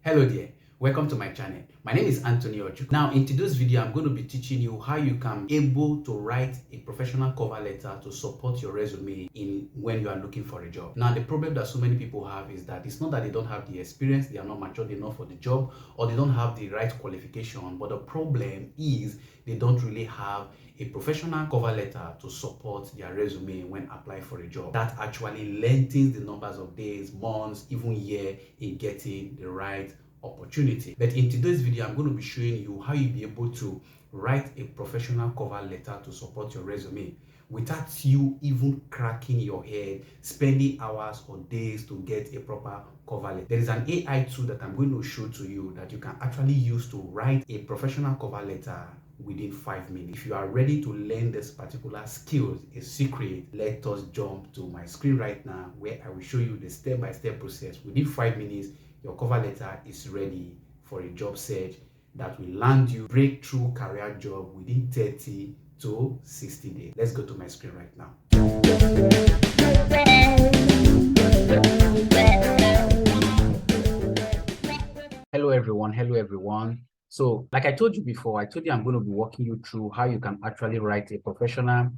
Hello there, welcome to my channel. My name is Anthony Oju. Now in today's video, I'm going to be teaching you how you can be able to write a professional cover letter to support your resume when you are looking for a job. Now the problem that so many people have is that it's not that they don't have the experience, they are not matured enough for the job, or they don't have the right qualification, but the problem is they don't really have a professional cover letter to support their resume when applying for a job. That actually lengthens the numbers of days, months, even year in getting the right opportunity. But in today's video, I'm going to be showing you how you'll be able to write a professional cover letter to support your resume without you even cracking your head, spending hours or days to get a proper cover letter. There is an AI tool that I'm going to show to you that you can actually use to write a professional cover letter within 5 minutes. If you are ready to learn this particular skills, a secret, let us jump to my screen right now where I will show you the step-by-step process. Within 5 minutes, your cover letter is ready for a job search that will land you breakthrough career job within 30 to 60 days. Let's go to my screen right now. Hello everyone. So like I told you before, I told you I'm going to be walking you through how you can actually write a professional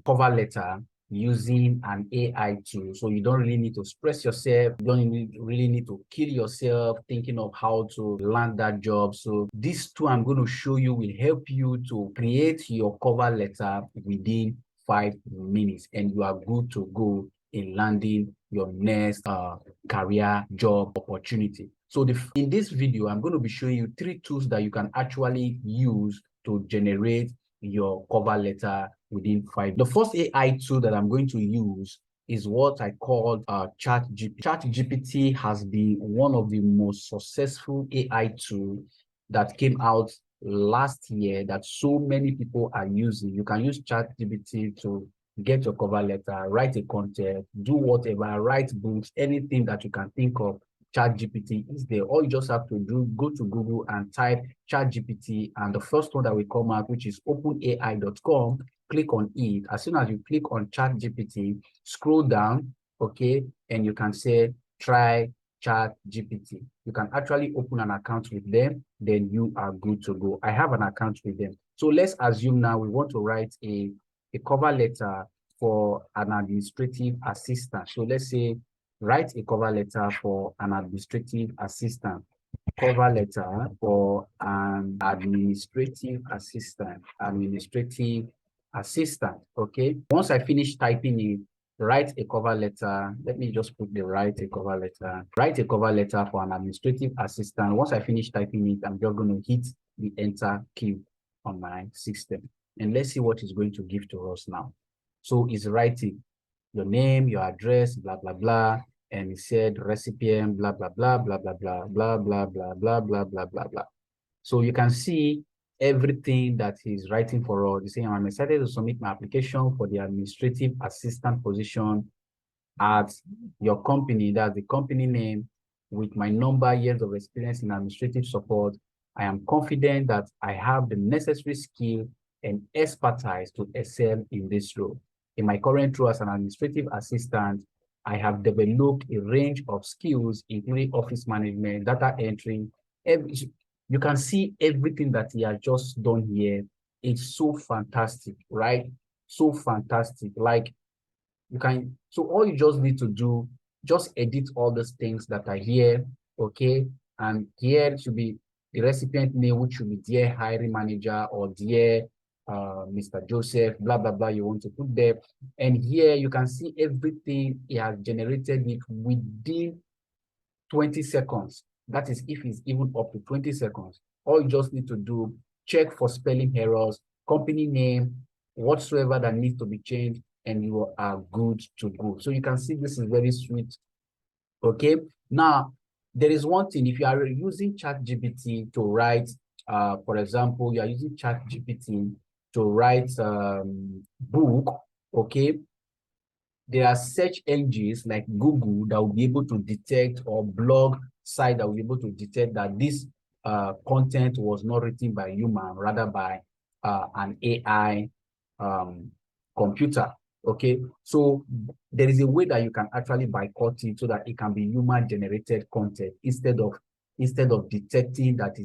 cover letter using an AI tool. So you don't really need to stress yourself. You don't really need to kill yourself thinking of how to land that job. So this tool I'm going to show you will help you to create your cover letter within 5 minutes, and you are good to go in landing your next career job opportunity. So in this video, I'm going to be showing you 3 tools that you can actually use to generate your cover letter within 5. The first AI tool that I'm going to use is what I call ChatGPT. ChatGPT has been one of the most successful AI tools that came out last year that so many people are using. You can use ChatGPT to get your cover letter, write a content, do whatever, write books, anything that you can think of. ChatGPT is there. All you just have to do, go to Google and type ChatGPT, and the first one that will come out, which is openai.com, click on it. As soon as you click on ChatGPT, scroll down, okay, and you can say, try ChatGPT. You can actually open an account with them, then you are good to go. I have an account with them. So let's assume now we want to write a cover letter for an administrative assistant. So let's say write a cover letter for an administrative assistant. Cover letter for an administrative assistant. Okay. Once I finish typing it, write a cover letter. Let me just put the write a cover letter. Write a cover letter for an administrative assistant. Once I finish typing it, I'm just going to hit the enter key on my system. And let's see what it's going to give to us now. So it's writing your name, your address, blah, blah, blah. And it said recipient, blah, blah, blah, blah, blah, blah, blah, blah, blah, blah, blah, blah, blah, blah. So you can see everything that he's writing for us. He's saying, I'm excited to submit my application for the administrative assistant position at your company. That's the company name. With my number, years of experience in administrative support, I am confident that I have the necessary skill and expertise to excel in this role. In my current role as an administrative assistant, I have developed a range of skills, including office management, data entry. You can see everything that he has just done here. It's so fantastic, right? So fantastic. Like you can, so all you just need to do, just edit all those things that are here, okay? And here should be the recipient name, which should be dear hiring manager or dear Mr. Joseph, blah, blah, blah, you want to put there. And here you can see everything he has generated it within 20 seconds. That is if it's even up to 20 seconds. All you just need to do, check for spelling errors, company name, whatsoever that needs to be changed, and you are good to go. So you can see this is very sweet. Okay. Now, there is one thing. If you are using ChatGPT to write, for example, you are using ChatGPT to write book, okay, there are search engines like Google that will be able to detect, or blog site that will be able to detect that this content was not written by human, rather by an AI computer. Okay, so there is a way that you can actually boycott it so that it can be human generated content instead of instead of detecting that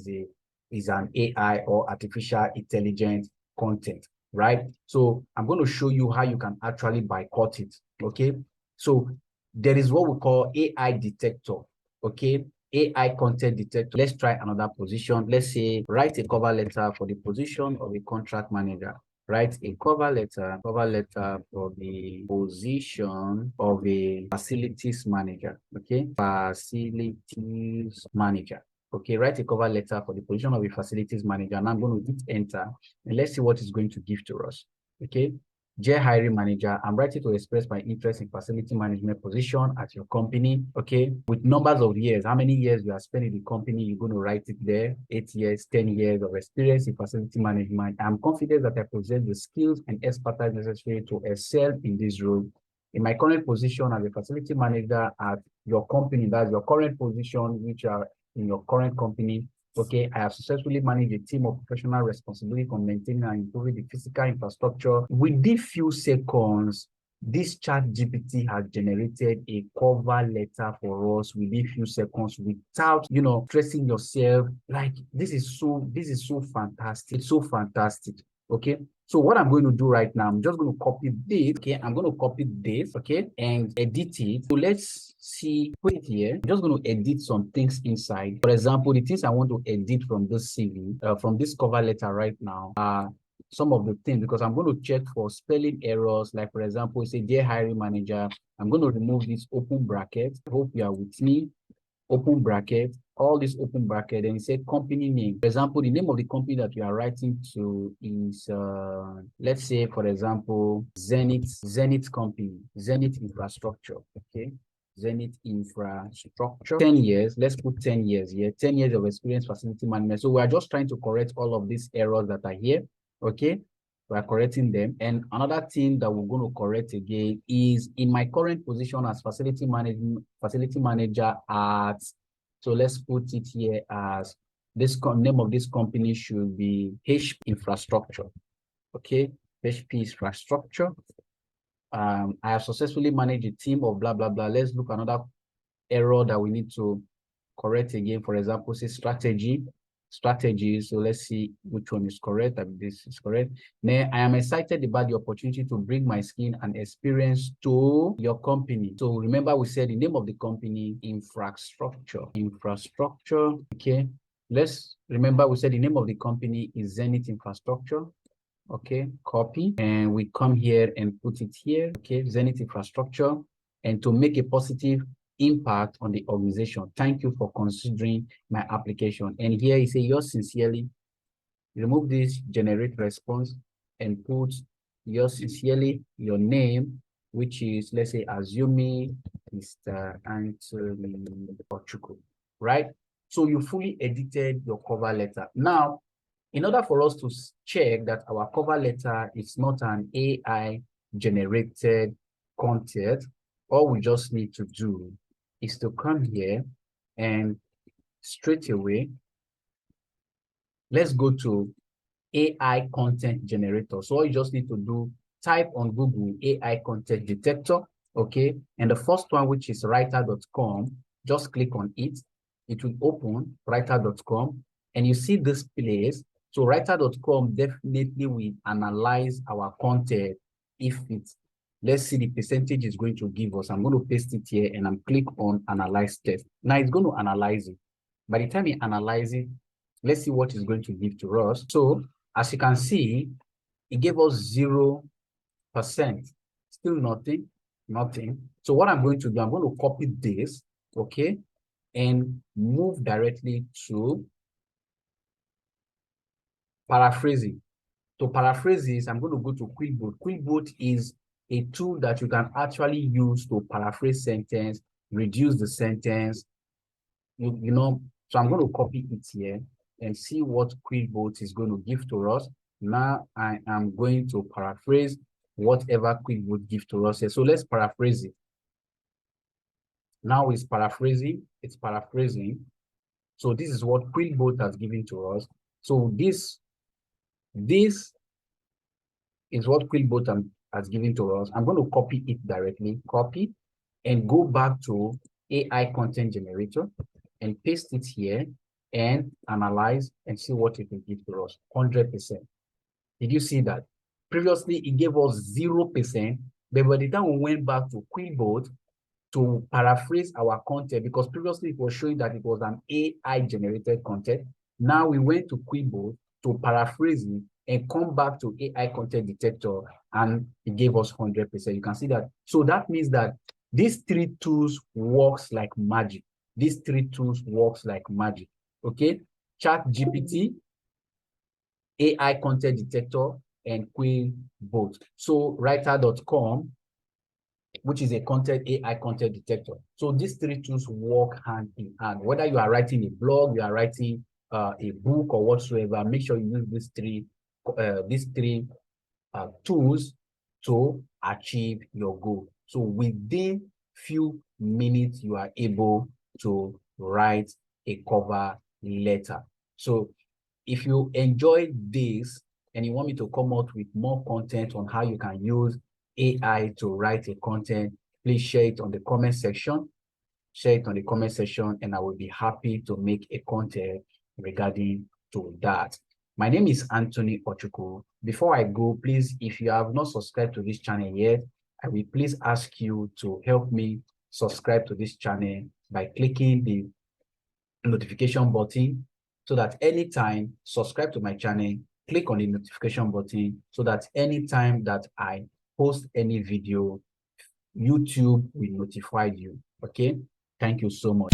is an AI or artificial intelligence content, right? So I'm going to show you how you can actually boycott it, okay? So there is what we call AI detector, okay? AI content detector. Let's try another position. Let's say write a cover letter for the position of a contract manager. Write a cover letter for the position of a facilities manager, okay? Facilities manager. Okay, write a cover letter for the position of a facilities manager, and I'm going to hit enter, and let's see what it's going to give to us. Okay, dear hiring manager, I'm writing to express my interest in facility management position at your company. Okay, with numbers of years, how many years you are spending in the company, you're going to write it there. 8 years, 10 years of experience in facility management. I'm confident that I possess the skills and expertise necessary to excel in this role. In my current position as a facility manager at your company, that's your current position, which are in your current company. Okay, I have successfully managed a team of professional responsibility for maintaining and improving the physical infrastructure. Within few seconds, this ChatGPT has generated a cover letter for us within few seconds without, stressing yourself. Like, this is so fantastic. It's so fantastic. Okay, so what I'm going to do right now, I'm just going to copy this. Okay, I'm going to copy this, okay, and edit it. So let's see, put it here. I'm just going to edit some things inside. For example, the things I want to edit from this CV, from this cover letter right now are some of the things, because I'm going to check for spelling errors. Like, for example, say, dear hiring manager, I'm going to remove this open bracket. I hope you are with me. Open bracket, all this open bracket, and say company name. For example, the name of the company that you are writing to is, let's say, for example, Zenith Company, Zenith Infrastructure, okay? Zenith Infrastructure. 10 years, let's put 10 years here, 10 years of experience facility management. So we are just trying to correct all of these errors that are here, okay? We are correcting them. And another thing that we're going to correct again is in my current position as facility manager at, so let's put it here as this name of this company should be HP Infrastructure. Okay, HP Infrastructure. I have successfully managed a team of blah, blah, blah. Let's look at another error that we need to correct again. For example, say strategy. So let's see which one is correct. I mean, this is correct. Now, I am excited about the opportunity to bring my skill and experience to your company. So remember, we said the name of the company, Infrastructure. Okay. Let's remember, we said the name of the company is Zenith Infrastructure. Okay, copy, and we come here and put it here. Okay, Zenith Infrastructure, and to make a positive impact on the organization. Thank you for considering my application. And here you say yours sincerely. Remove this generate response and put yours sincerely, your name, which is, let's say, Azumi Mr. Anthony Ochuku, right? So you fully edited your cover letter. Now, in order for us to check that our cover letter is not an AI generated content, all we just need to do is to come here and straight away, let's go to AI content generator. So all you just need to do, type on Google AI content detector, okay? And the first one, which is writer.com, just click on it. It will open writer.com, and you see this place. So writer.com definitely will analyze our content if it's, let's see the percentage is going to give us. I'm going to paste it here and I'm click on analyze test. Now it's going to analyze it. By the time it analyzes it, let's see what it's going to give to us. So as you can see, it gave us 0%. Still nothing. So what I'm going to do, I'm going to copy this, okay, and move directly to paraphrasing. To paraphrase this, I'm going to go to Quickboot. Quickboot is a tool that you can actually use to paraphrase sentence, reduce the sentence, so I'm going to copy it here and see what Quickboot is going to give to us. Now I am going to paraphrase whatever Quickboot gives to us here. So let's paraphrase it. Now it's paraphrasing. So this is what Quickboot has given to us. So this is what Quickboot has given to us. I'm going to copy it directly, copy, and go back to AI content generator. and paste it here and analyze and see what it will give to us. 100%. Did you see that? Previously, it gave us 0%, but by the time we went back to Quillboard to paraphrase our content, because previously it was showing that it was an AI-generated content. Now we went to Quillboard to paraphrase it and come back to AI content detector, and it gave us 100%. You can see that. So that means that these three tools works like magic. These three tools works like magic. Okay, ChatGPT, AI content detector, and Quillboard. So writer.com, which is a AI content detector. So these three tools work hand in hand. Whether you are writing a blog, you are writing a book or whatsoever, make sure you use these three tools to achieve your goal. So within few minutes, you are able to write a cover letter. So if you enjoyed this and you want me to come out with more content on how you can use AI to write a content, please share it on the comment section. Share it on the comment section, and I will be happy to make a content regarding to that. My name is Anthony Ochuku. Before I go, please, if you have not subscribed to this channel yet, I will please ask you to help me subscribe to this channel by clicking the notification button, so that anytime, subscribe to my channel, click on the notification button, so that anytime that I post any video, YouTube will notify you. Okay, thank you so much.